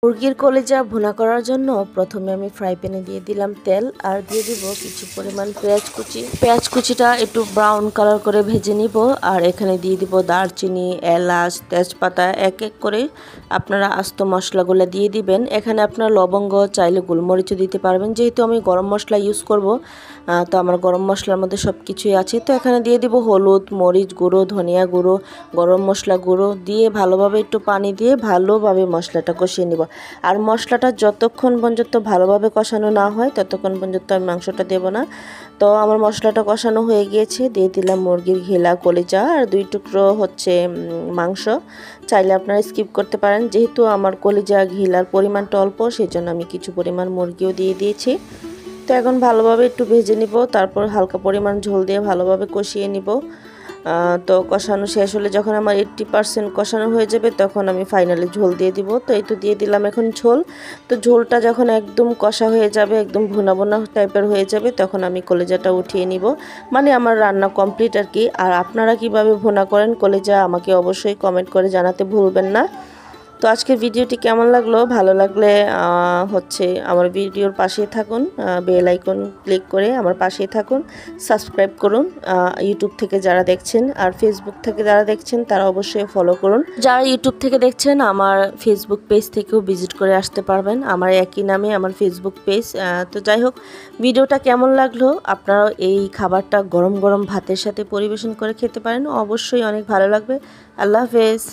মুরগির কলিজা ভুনা করার জন্য প্রথমে আমি ফ্রাই প্যানে দিয়ে দিলাম তেল আর দিয়ে দিব কিছু পরিমাণ পেঁয়াজ কুচিটা একটু ব্রাউন কালার করে ভেজে নিব। আর এখানে দিয়ে দিব দারচিনি, এলাচ, তেজপাতা এক এক করে আপনারা আস্ত মশলাগুলো দিয়ে দিবেন। এখানে আপনারা লবঙ্গ চাইলে গোলমরিচও দিতে পারবেন, যেহেতু আমি গরম মশলা ইউজ করব তো আমার গরম মশলার মধ্যে সব কিছুই আছে। তো এখানে দিয়ে দিব হলুদ, মরিচ গুঁড়ো, ধনিয়া গুঁড়ো, গরম মশলা গুঁড়ো দিয়ে ভালোভাবে একটু পানি দিয়ে ভালোভাবে মশলাটা কষিয়ে নিব। আর মশলাটা যতক্ষণ পর্যন্ত ভালোভাবে কষানো না হয় ততক্ষণ পর্যন্ত আমি মাংসটা দেব না। তো আমার মশলাটা কষানো হয়ে গিয়েছে, দিয়ে দিলাম মুরগির ঘিলা, কলিজা আর 2 টুকরো মাংস। চাইলে আপনারা স্কিপ করতে পারেন, যেহেতু আমার কলিজা ঘিলার পরিমাণটা অল্প সেই জন্য আমি কিছু পরিমাণ মুরগিও দিয়ে দিয়েছি। তো এখন ভালোভাবে একটু ভেজে নিব, তারপর হালকা পরিমাণ ঝোল দিয়ে ভালোভাবে কষিয়ে নিব। তো কষানো শেষ হলে যখন আমার 80% কষানো হয়ে যাবে তখন আমি ফাইনালি ঝোল দিয়ে দিব। তো এই তো দিয়ে দিলাম এখন ঝোল। তো ঝোলটা যখন একদম কষা হয়ে যাবে, একদম ভুনা ভুনা টাইপের হয়ে যাবে, তখন আমি কলিজাটা উঠিয়ে নিব। মানে আমার রান্না কমপ্লিট আর কি। আর আপনারা কিভাবে ভুনা করেন কলিজা আমাকে অবশ্যই কমেন্ট করে জানাতে ভুলবেন না। তো আজকের ভিডিওটি কেমন লাগলো, ভালো লাগলে আমার ভিডিওর পাশেই থাকুন, বেল আইকন ক্লিক করে আমার পাশেই থাকুন, সাবস্ক্রাইব করুন। ইউটিউব থেকে যারা দেখছেন আর ফেসবুক থেকে যারা দেখছেন তারা অবশ্যই ফলো করুন। যারা ইউটিউব থেকে দেখছেন আমার ফেসবুক পেজ থেকেও ভিজিট করে আসতে পারবেন, আমার একই নামে আমার ফেসবুক পেজ। তো যাই হোক, ভিডিওটা কেমন লাগলো, আপনারা এই খাবারটা গরম গরম ভাতের সাথে পরিবেশন করে খেতে পারেন, অবশ্যই অনেক ভালো লাগবে। আল্লাহ হাফেজ।